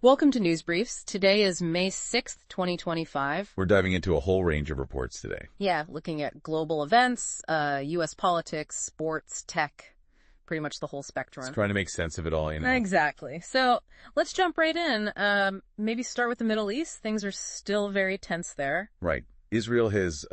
Welcome to News Briefs. Today is May 6th, 2025. We're diving into a whole range of reports today. Yeah, looking at global events, U.S. politics, sports, tech, pretty much the whole spectrum. Just trying to make sense of it all, Exactly. So let's jump right in. Maybe start with the Middle East. Things are still very tense there. Right. Israel has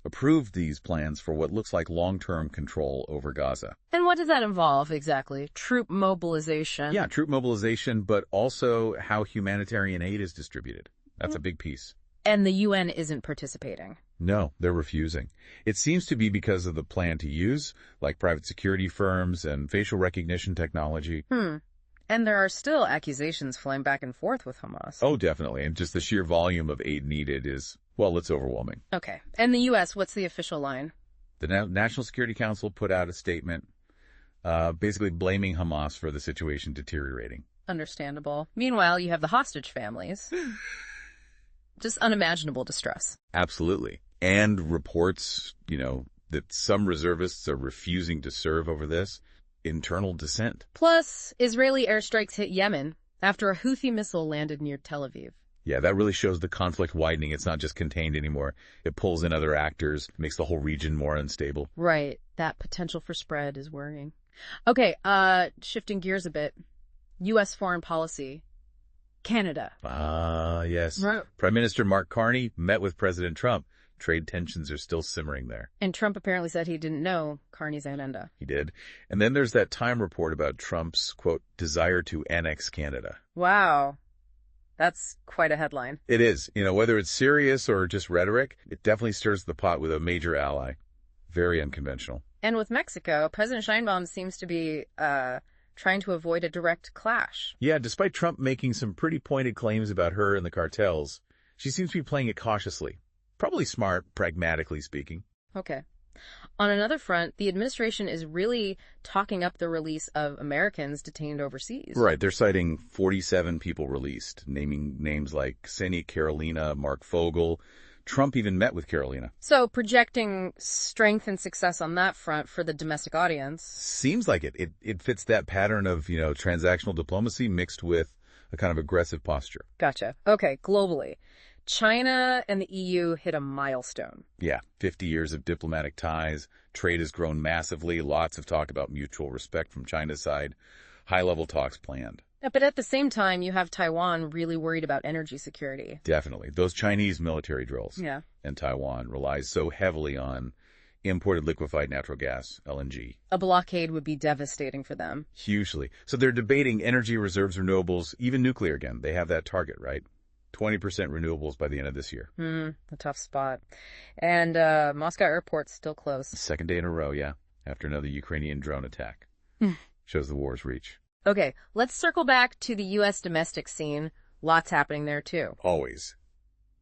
approved these plans for what looks like long-term control over Gaza. And what does that involve exactly? Troop mobilization? Yeah, troop mobilization, but also how humanitarian aid is distributed. That's a big piece. And the UN isn't participating. No, they're refusing. It seems to be because of the plan to use, like private security firms and facial recognition technology. And there are still accusations flying back and forth with Hamas. Oh, definitely. And just the sheer volume of aid needed is, well, it's overwhelming. Okay. And the U.S., what's the official line? The National Security Council put out a statement basically blaming Hamas for the situation deteriorating. Understandable. Meanwhile, you have the hostage families. Just unimaginable distress. Absolutely. And reports, that some reservists are refusing to serve over this. Internal dissent. Plus, Israeli airstrikes hit Yemen after a Houthi missile landed near Tel Aviv. Yeah, that really shows the conflict widening. It's not just contained anymore. It pulls in other actors, makes the whole region more unstable. Right. That potential for spread is worrying. Okay, shifting gears a bit. U.S. foreign policy. Canada. Yes. Right. Prime Minister Mark Carney met with President Trump. Trade tensions are still simmering there. And Trump apparently said he didn't know Carney's agenda. He did. And then there's that Time report about Trump's, quote, desire to annex Canada. Wow. That's quite a headline. It is. Whether it's serious or just rhetoric, it definitely stirs the pot with a major ally. Very unconventional. And with Mexico, President Sheinbaum seems to be trying to avoid a direct clash. Yeah, despite Trump making some pretty pointed claims about her and the cartels, she seems to be playing it cautiously. Probably smart, pragmatically speaking. Okay. On another front, the administration is really talking up the release of Americans detained overseas. Right. They're citing 47 people released, naming names like Ksenia Carolina, Mark Fogel. Trump even met with Carolina. So projecting strength and success on that front for the domestic audience. Seems like it. It fits that pattern of, transactional diplomacy mixed with a kind of aggressive posture. Gotcha. Okay, globally. China and the EU hit a milestone. Yeah, 50 years of diplomatic ties. Trade has grown massively. Lots of talk about mutual respect from China's side. High-level talks planned. But at the same time, you have Taiwan really worried about energy security. Definitely. Those Chinese military drills. Yeah. And Taiwan relies so heavily on imported liquefied natural gas, LNG. A blockade would be devastating for them. Hugely. So they're debating energy reserves, renewables, even nuclear again. They have that target, right? 20% renewables by the end of this year. A tough spot. And Moscow airport's still closed. Second day in a row, yeah, after another Ukrainian drone attack. Shows the war's reach. Okay, let's circle back to the U.S. domestic scene. Lots happening there, too. Always.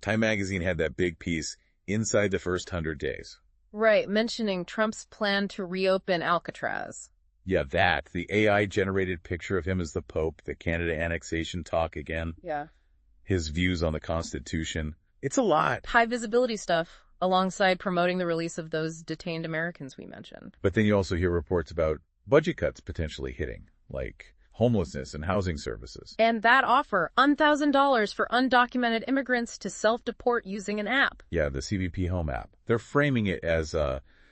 Time magazine had that big piece, Inside the First 100 Days. Right, mentioning Trump's plan to reopen Alcatraz. Yeah, the AI-generated picture of him as the Pope, the Canada annexation talk again. Yeah. His views on the Constitution. It's a lot. High visibility stuff, alongside promoting the release of those detained Americans we mentioned. But then you also hear reports about budget cuts potentially hitting, like homelessness and housing services. And that offer, $1,000 for undocumented immigrants to self-deport using an app. Yeah, the CBP Home app. They're framing it as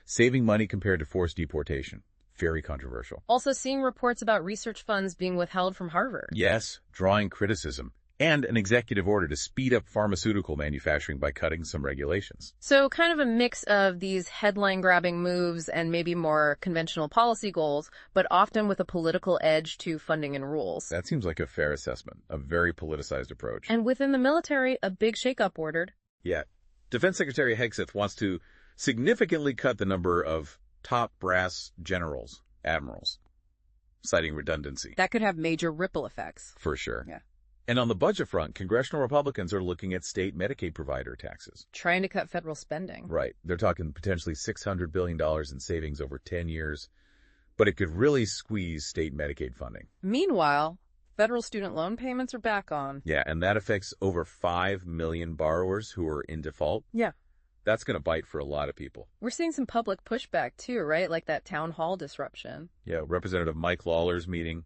saving money compared to forced deportation. Very controversial. Also seeing reports about research funds being withheld from Harvard. Yes, drawing criticism. And an executive order to speed up pharmaceutical manufacturing by cutting some regulations. So kind of a mix of these headline-grabbing moves and maybe more conventional policy goals, but often with a political edge to funding and rules. That seems like a fair assessment, a very politicized approach. And within the military, a big shakeup ordered. Yeah. Defense Secretary Hegseth wants to significantly cut the number of top brass generals, admirals, citing redundancy. That could have major ripple effects. For sure. Yeah. And on the budget front, congressional Republicans are looking at state Medicaid provider taxes. Trying to cut federal spending. Right. They're talking potentially $600 billion in savings over 10 years, but it could really squeeze state Medicaid funding. Meanwhile, federal student loan payments are back on. Yeah, and that affects over 5 million borrowers who are in default. Yeah. That's going to bite for a lot of people. We're seeing some public pushback too, right? Like that town hall disruption. Yeah, Representative Mike Lawler's meeting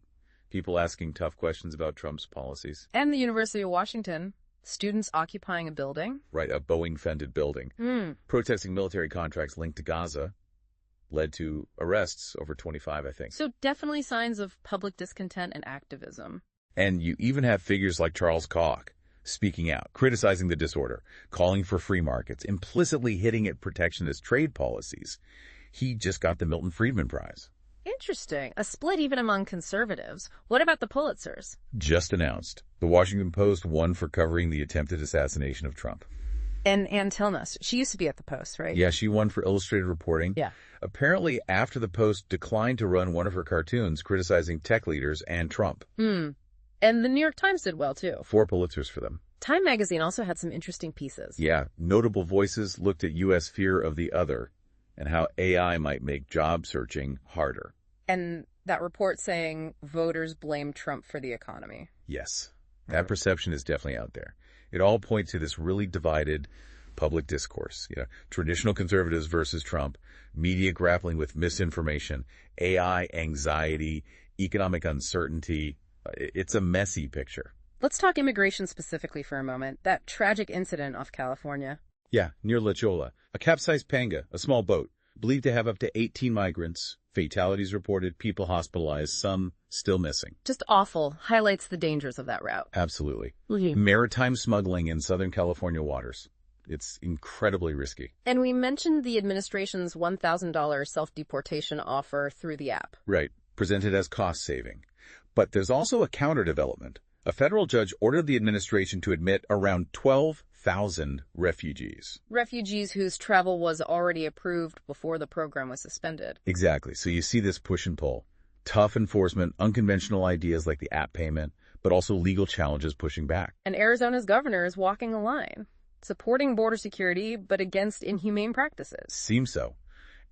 People asking tough questions about Trump's policies. And the University of Washington, students occupying a building. Right, a Boeing-funded building. Protesting military contracts linked to Gaza led to arrests, over 25, I think. So definitely signs of public discontent and activism. And you even have figures like Charles Koch speaking out, criticizing the disorder, calling for free markets, implicitly hitting at protectionist trade policies. He just got the Milton Friedman Prize. Interesting. A split even among conservatives. What about the Pulitzers? Just announced. The Washington Post won for covering the attempted assassination of Trump. And Ann Tilnes, she used to be at the Post, right? Yeah, she won for illustrated reporting. Yeah. Apparently, after the Post declined to run one of her cartoons criticizing tech leaders and Trump. And the New York Times did well, too. 4 Pulitzers for them. Time magazine also had some interesting pieces. Yeah, notable voices looked at U.S. fear of the other and how AI might make job searching harder. And that report saying voters blame Trump for the economy. Yes, that perception is definitely out there. It all points to this really divided public discourse. Traditional conservatives versus Trump, media grappling with misinformation, AI anxiety, economic uncertainty. It's a messy picture. Let's talk immigration specifically for a moment. That tragic incident off California. Yeah, near La Chola. A capsized panga, a small boat, believed to have up to 18 migrants. Fatalities reported, people hospitalized, some still missing. Just awful. Highlights the dangers of that route. Absolutely. Maritime smuggling in Southern California waters. It's incredibly risky. And we mentioned the administration's $1,000 self-deportation offer through the app. Right. Presented as cost saving. But there's also a counter development. A federal judge ordered the administration to admit around 12,000 refugees. Refugees whose travel was already approved before the program was suspended. Exactly. So you see this push and pull. Tough enforcement, unconventional ideas like the app payment, but also legal challenges pushing back. And Arizona's governor is walking a line, supporting border security, but against inhumane practices. Seems so.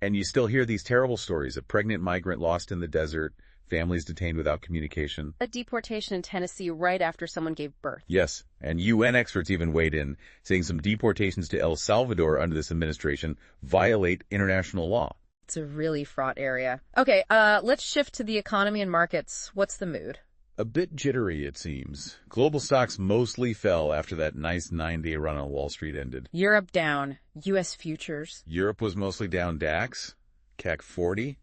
And you still hear these terrible stories. A pregnant migrant lost in the desert, families detained without communication. A deportation in Tennessee right after someone gave birth. Yes, and UN experts even weighed in, saying some deportations to El Salvador under this administration violate international law. It's a really fraught area. Okay, let's shift to the economy and markets. What's the mood? A bit jittery, it seems. Global stocks mostly fell after that nice 9-day run on Wall Street ended. Europe down. U.S. futures. Europe was mostly down. DAX, CAC 40,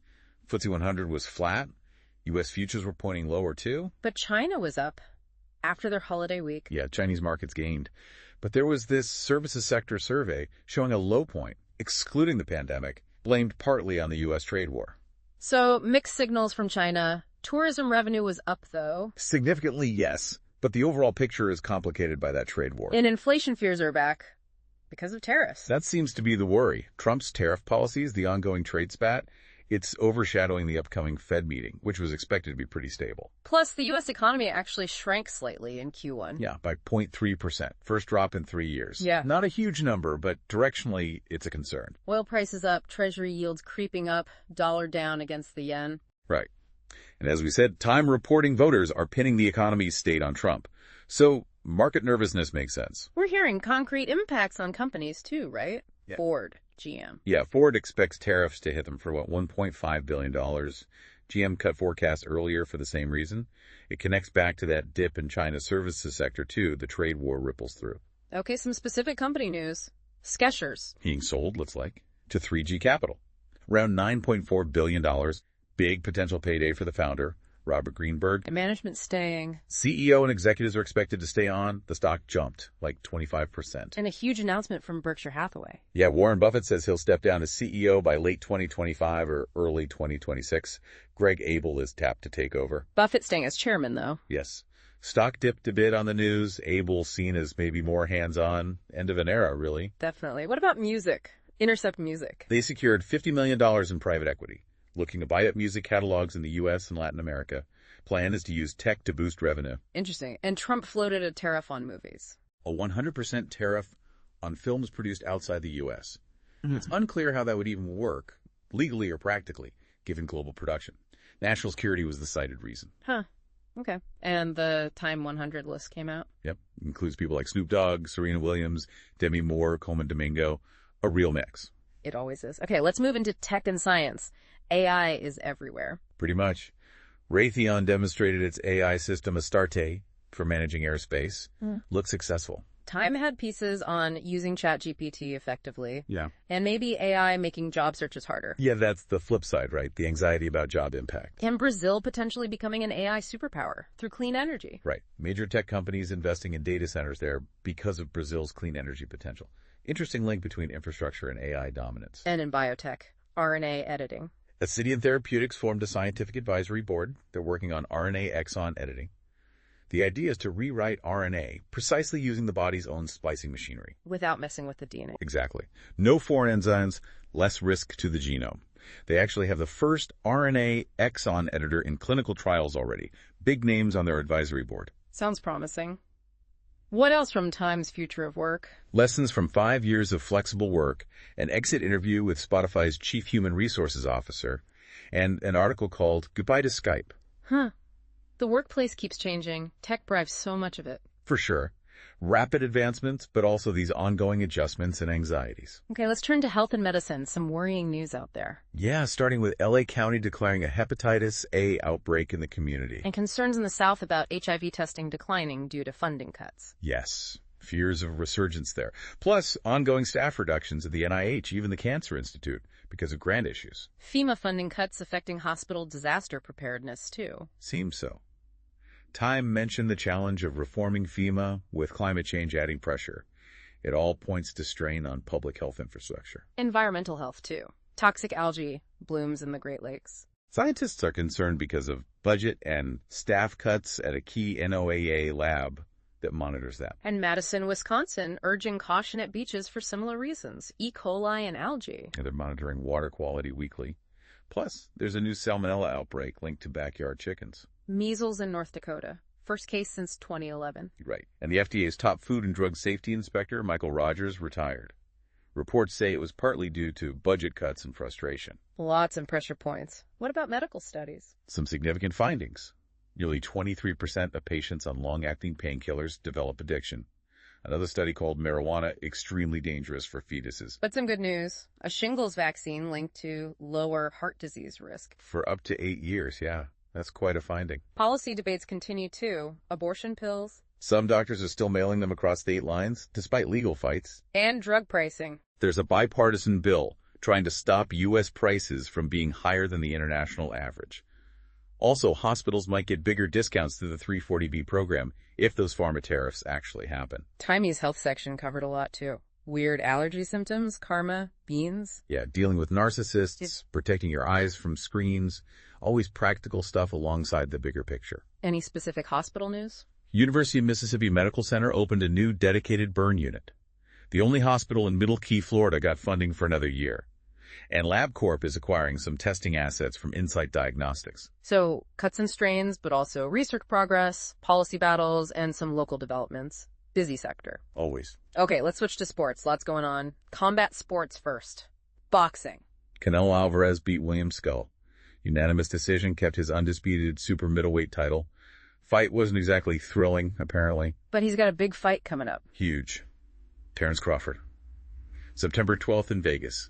FTSE 100 was flat. U.S. futures were pointing lower, too. But China was up after their holiday week. Yeah, Chinese markets gained. But there was this services sector survey showing a low point, excluding the pandemic, blamed partly on the U.S. trade war. So, mixed signals from China. Tourism revenue was up, though. Significantly, yes. But the overall picture is complicated by that trade war. And inflation fears are back because of tariffs. That seems to be the worry. Trump's tariff policies, the ongoing trade spat, it's overshadowing the upcoming Fed meeting, which was expected to be pretty stable. Plus, the U.S. economy actually shrank slightly in Q1. Yeah, by 0.3%. First drop in 3 years. Yeah. Not a huge number, but directionally, it's a concern. Oil prices up, treasury yields creeping up, dollar down against the yen. Right. And as we said, Time reporting voters are pinning the economy's state on Trump. So market nervousness makes sense. We're hearing concrete impacts on companies too, right? Yeah. Ford, GM. Yeah, Ford expects tariffs to hit them for, $1.5 billion. GM cut forecasts earlier for the same reason. It connects back to that dip in China's services sector, too. The trade war ripples through. Okay, some specific company news. Skechers. Being sold, looks like, to 3G Capital. Around $9.4 billion. Big potential payday for the founder, Robert Greenberg. And management staying. CEO and executives are expected to stay on. The stock jumped like 25%. And a huge announcement from Berkshire Hathaway. Yeah, Warren Buffett says he'll step down as CEO by late 2025 or early 2026. Greg Abel is tapped to take over. Buffett staying as chairman, though. Yes. Stock dipped a bit on the news. Abel seen as maybe more hands-on. End of an era, really. Definitely. What about music? Intercept Music. They secured $50 million in private equity, looking to buy up music catalogs in the U.S. and Latin America. Plan is to use tech to boost revenue. Interesting. And Trump floated a tariff on movies. A 100% tariff on films produced outside the U.S. It's unclear how that would even work, legally or practically, given global production. National security was the cited reason. Huh. Okay. And the Time 100 list came out? Yep. Includes people like Snoop Dogg, Serena Williams, Demi Moore, Coleman Domingo. A real mix. It always is. Okay, let's move into tech and science. AI is everywhere. Pretty much. Raytheon demonstrated its AI system Astarte for managing airspace. Looks successful. Time had pieces on using ChatGPT effectively. Yeah. And maybe AI making job searches harder. Yeah, that's the flip side, right? The anxiety about job impact. And Brazil potentially becoming an AI superpower through clean energy. Right. Major tech companies investing in data centers there because of Brazil's clean energy potential. Interesting link between infrastructure and AI dominance. And in biotech, RNA editing. Ascidian Therapeutics formed a scientific advisory board. They're working on RNA exon editing. The idea is to rewrite RNA precisely using the body's own splicing machinery. Without messing with the DNA. Exactly. No foreign enzymes, less risk to the genome. They actually have the first RNA exon editor in clinical trials already. Big names on their advisory board. Sounds promising. What else from Time's Future of Work? Lessons from 5 years of flexible work, an exit interview with Spotify's Chief Human Resources Officer, and an article called Goodbye to Skype. The workplace keeps changing. Tech drives so much of it. For sure. Rapid advancements, but also these ongoing adjustments and anxieties. Okay, let's turn to health and medicine. Some worrying news out there. Yeah, starting with LA County declaring a hepatitis A outbreak in the community. And concerns in the South about HIV testing declining due to funding cuts. Yes, fears of resurgence there. Plus, ongoing staff reductions at the NIH, even the Cancer Institute, because of grant issues. FEMA funding cuts affecting hospital disaster preparedness, too. Seems so. Time mentioned the challenge of reforming FEMA with climate change adding pressure. It all points to strain on public health infrastructure. Environmental health, too. Toxic algae blooms in the Great Lakes. Scientists are concerned because of budget and staff cuts at a key NOAA lab that monitors that. And Madison, Wisconsin, urging caution at beaches for similar reasons. E. coli and algae. And they're monitoring water quality weekly. Plus, there's a new salmonella outbreak linked to backyard chickens. Measles in North Dakota. First case since 2011. Right. And the FDA's top food and drug safety inspector, Michael Rogers, retired. Reports say it was partly due to budget cuts and frustration. Lots of pressure points. What about medical studies? Some significant findings. Nearly 23% of patients on long-acting painkillers develop addiction. Another study called Marijuana Extremely Dangerous for Fetuses. But some good news. A shingles vaccine linked to lower heart disease risk. For up to 8 years, yeah. That's quite a finding. Policy debates continue, too. Abortion pills. Some doctors are still mailing them across state lines, despite legal fights. And drug pricing. There's a bipartisan bill trying to stop U.S. prices from being higher than the international average. Also, hospitals might get bigger discounts through the 340B program if those pharma tariffs actually happen. Timey's health section covered a lot, too. Weird allergy symptoms, karma, beans. Yeah, dealing with narcissists, protecting your eyes from screens, always practical stuff alongside the bigger picture. Any specific hospital news? University of Mississippi Medical Center opened a new dedicated burn unit. The only hospital in Middle Key, Florida got funding for another year. And LabCorp is acquiring some testing assets from Insight Diagnostics. So, cuts and strains, but also research progress, policy battles, and some local developments. Busy sector. Always. Okay, let's switch to sports. Lots going on. Combat sports first. Boxing. Canelo Alvarez beat William Skull. Unanimous decision, kept his undisputed super middleweight title. Fight wasn't exactly thrilling, apparently. But he's got a big fight coming up. Huge. Terrence Crawford. September 12th in Vegas.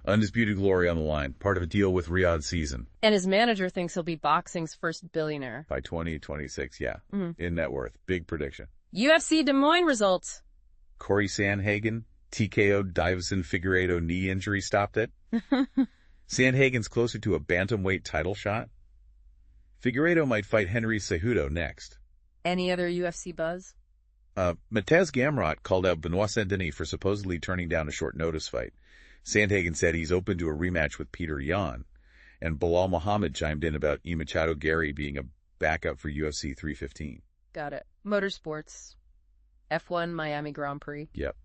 Undisputed glory on the line, part of a deal with Riyadh Season. And his manager thinks he'll be boxing's first billionaire. By 2026, yeah. In net worth. Big prediction. UFC Des Moines results. Corey Sandhagen, TKO Davison Figueiredo knee injury stopped it. Sandhagen's closer to a bantamweight title shot. Figueiredo might fight Henry Cejudo next. Any other UFC buzz? Matez Gamrot called out Benoit Saint-Denis for supposedly turning down a short notice fight. Sandhagen said he's open to a rematch with Peter Yan. And Bilal Muhammad chimed in about Machado Gary being a backup for UFC 315. Got it. Motorsports. F1 Miami Grand Prix. Yep.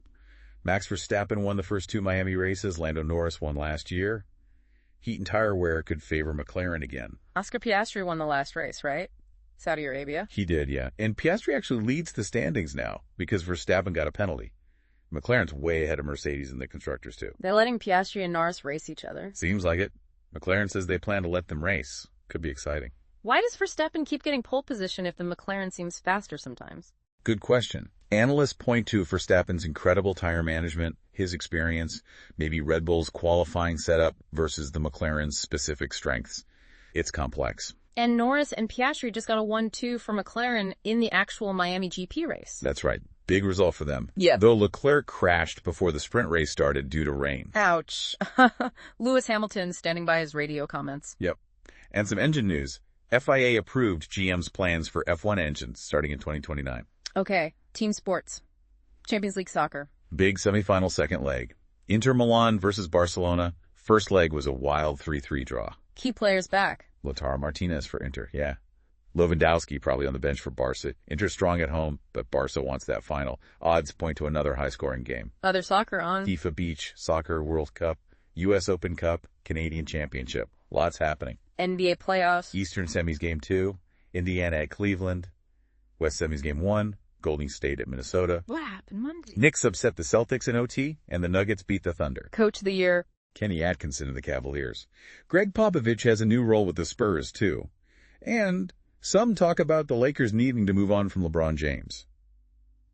Max Verstappen won the first 2 Miami races. Lando Norris won last year. Heat and tire wear could favor McLaren again. Oscar Piastri won the last race, right? Saudi Arabia. He did, yeah. And Piastri actually leads the standings now because Verstappen got a penalty. McLaren's way ahead of Mercedes in the constructors, too. They're letting Piastri and Norris race each other. Seems like it. McLaren says they plan to let them race. Could be exciting. Why does Verstappen keep getting pole position if the McLaren seems faster sometimes? Good question. Analysts point to Verstappen's incredible tire management, his experience, maybe Red Bull's qualifying setup versus the McLaren's specific strengths. It's complex. And Norris and Piastri just got a 1-2 for McLaren in the actual Miami GP race. That's right. Big result for them. Yeah. Though Leclerc crashed before the sprint race started due to rain. Ouch. Lewis Hamilton standing by his radio comments. Yep. And some engine news. FIA approved GM's plans for F1 engines starting in 2029. Okay, team sports. Champions League soccer. Big semifinal second leg. Inter Milan versus Barcelona. First leg was a wild 3-3 draw. Key players back. Lautaro Martinez for Inter, yeah. Lewandowski probably on the bench for Barca. Inter strong at home, but Barca wants that final. Odds point to another high-scoring game. Other soccer on. FIFA Beach, Soccer World Cup, U.S. Open Cup, Canadian Championship. Lots happening. NBA playoffs. Eastern Semis Game 2, Indiana at Cleveland, West Semis Game 1, Golden State at Minnesota. What happened Monday? Knicks upset the Celtics in OT, and the Nuggets beat the Thunder. Coach of the year. Kenny Atkinson of the Cavaliers. Greg Popovich has a new role with the Spurs, too. And some talk about the Lakers needing to move on from LeBron James.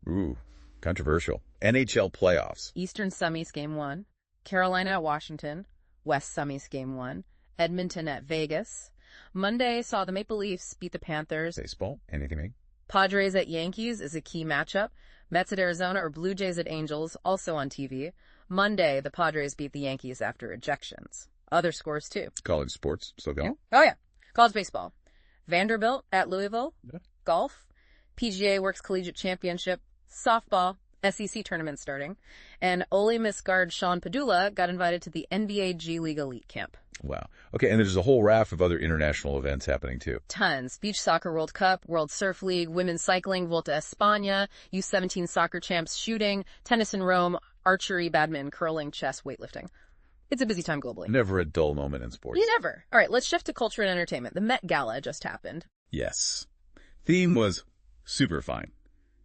Ooh, controversial. NHL playoffs. Eastern Semis Game 1. Carolina at Washington. West Semis Game 1. Edmonton at Vegas. Monday saw the Maple Leafs beat the Panthers. Baseball? Anything, Meg? Padres at Yankees is a key matchup. Mets at Arizona or Blue Jays at Angels, also on TV. Monday, the Padres beat the Yankees after ejections. Other scores, too. College sports. Still going? Oh, yeah. College baseball. Vanderbilt at Louisville. Yeah. Golf. PGA Works Collegiate Championship. Softball. SEC tournament starting. And Ole Miss guard Sean Padula got invited to the NBA G League Elite Camp. Wow. Okay, and there's a whole raft of other international events happening, too. Tons. Beach Soccer World Cup, World Surf League, Women's Cycling, Volta España, U17 Soccer Champs Shooting, Tennis in Rome, Archery, Badminton, Curling, Chess, Weightlifting. It's a busy time globally. Never a dull moment in sports. You never. All right, let's shift to culture and entertainment. The Met Gala just happened. Yes. Theme was super fine.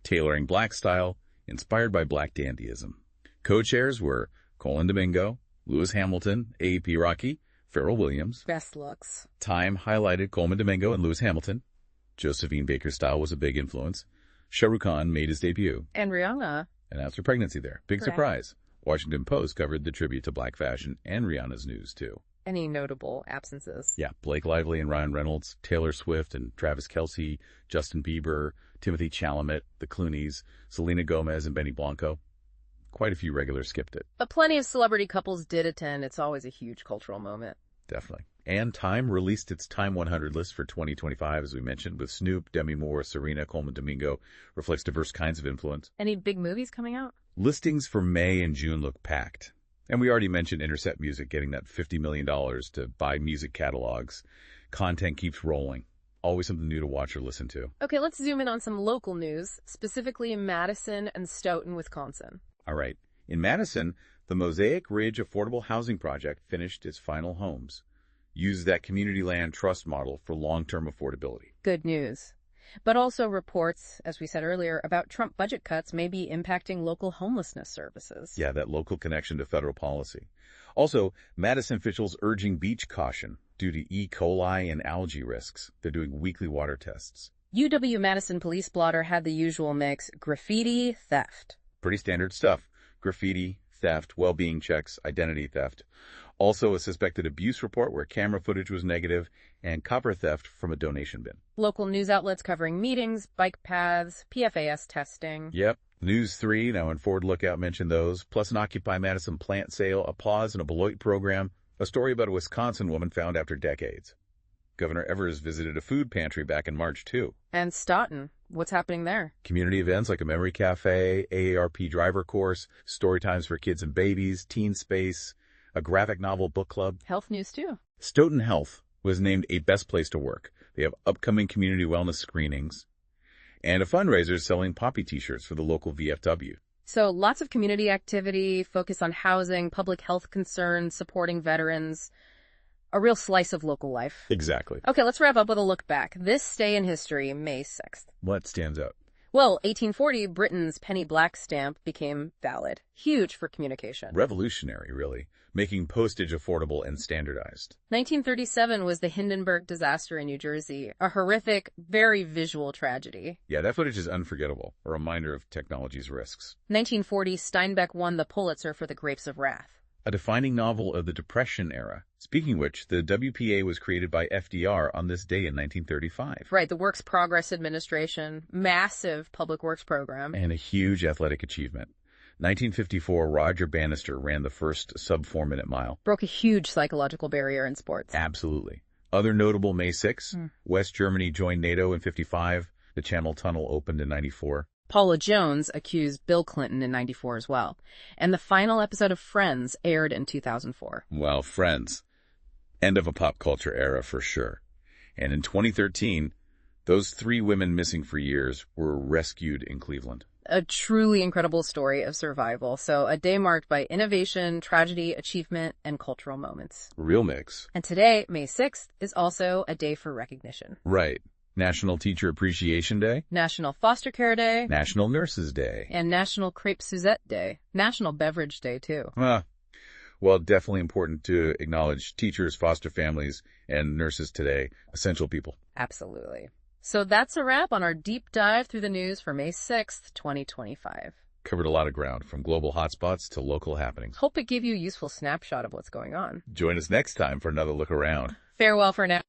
Tailoring black style, inspired by black dandyism. Co-chairs were Colin Domingo, Lewis Hamilton, A.P. Rocky, Pharrell Williams. Best looks. Time highlighted Coleman Domingo and Lewis Hamilton. Josephine Baker's style was a big influence. Shah Rukh Khan made his debut. And Rihanna. Announced her pregnancy there. Big Correct. surprise. Washington Post covered the tribute to black fashion and Rihanna's news, too. Any notable absences? Yeah, Blake Lively and Ryan Reynolds, Taylor Swift and Travis Kelce, Justin Bieber, Timothy Chalamet, the Clooneys, Selena Gomez and Benny Blanco. Quite a few regulars skipped it. But plenty of celebrity couples did attend. It's always a huge cultural moment. Definitely. And Time released its Time 100 list for 2025, as we mentioned, with Snoop, Demi Moore, Serena, Coleman Domingo. Reflects diverse kinds of influence. Any big movies coming out? Listings for May and June look packed. And we already mentioned Intercept Music getting that $50 million to buy music catalogs. Content keeps rolling. Always something new to watch or listen to. Okay, let's zoom in on some local news, specifically Madison and Stoughton, Wisconsin. All right. In Madison, the Mosaic Ridge Affordable Housing Project finished its final homes. Used that community land trust model for long-term affordability. Good news. But also reports, as we said earlier, about Trump budget cuts may be impacting local homelessness services. Yeah, that local connection to federal policy. Also, Madison officials urging beach caution due to E. coli and algae risks. They're doing weekly water tests. UW-Madison police blotter had the usual mix: graffiti, theft. Pretty standard stuff. Graffiti, theft, well-being checks, identity theft. Also a suspected abuse report where camera footage was negative, and copper theft from a donation bin. Local news outlets covering meetings, bike paths, PFAS testing. Yep. News 3, now in Forward Lookout mentioned those, plus an Occupy Madison plant sale, a pause in a Beloit program, a story about a Wisconsin woman found after decades. Governor Evers visited a food pantry back in March, too. And Stoughton. What's happening there? Community events like a memory cafe, AARP driver course, story times for kids and babies, teen space, a graphic novel book club. Health news, too. Stoughton Health was named a best place to work. They have upcoming community wellness screenings and a fundraiser selling Poppy t-shirts for the local VFW. So lots of community activity, focus on housing, public health concerns, supporting veterans. A real slice of local life. Exactly. Okay, let's wrap up with a look back. This day in history, May 6th. What stands out? Well, 1840, Britain's penny black stamp became valid. Huge for communication. Revolutionary, really, making postage affordable and standardized. 1937 was the Hindenburg disaster in New Jersey, a horrific, very visual tragedy. Yeah, that footage is unforgettable, a reminder of technology's risks. 1940, Steinbeck won the Pulitzer for The Grapes of Wrath. a defining novel of the Depression era. Speaking of which, the WPA was created by FDR on this day in 1935. Right, the Works Progress Administration, massive public works program. And a huge athletic achievement. 1954, Roger Bannister ran the first sub-4-minute mile. Broke a huge psychological barrier in sports. Absolutely. Other notable May 6, West Germany joined NATO in 55. The Channel Tunnel opened in 94. Paula Jones accused Bill Clinton in 94 as well. And the final episode of Friends aired in 2004. Well, Friends. End of a pop culture era for sure. And in 2013, those 3 women missing for years were rescued in Cleveland. A truly incredible story of survival. So a day marked by innovation, tragedy, achievement, and cultural moments. Real mix. And today, May 6th, is also a day for recognition. Right. National Teacher Appreciation Day. National Foster Care Day. National Nurses Day. And National Crepe Suzette Day. National Beverage Day, too. Well, definitely important to acknowledge teachers, foster families, and nurses today, essential people. Absolutely. So that's a wrap on our deep dive through the news for May 6th, 2025. Covered a lot of ground, from global hotspots to local happenings. Hope it gave you a useful snapshot of what's going on. Join us next time for another look around. Farewell for now.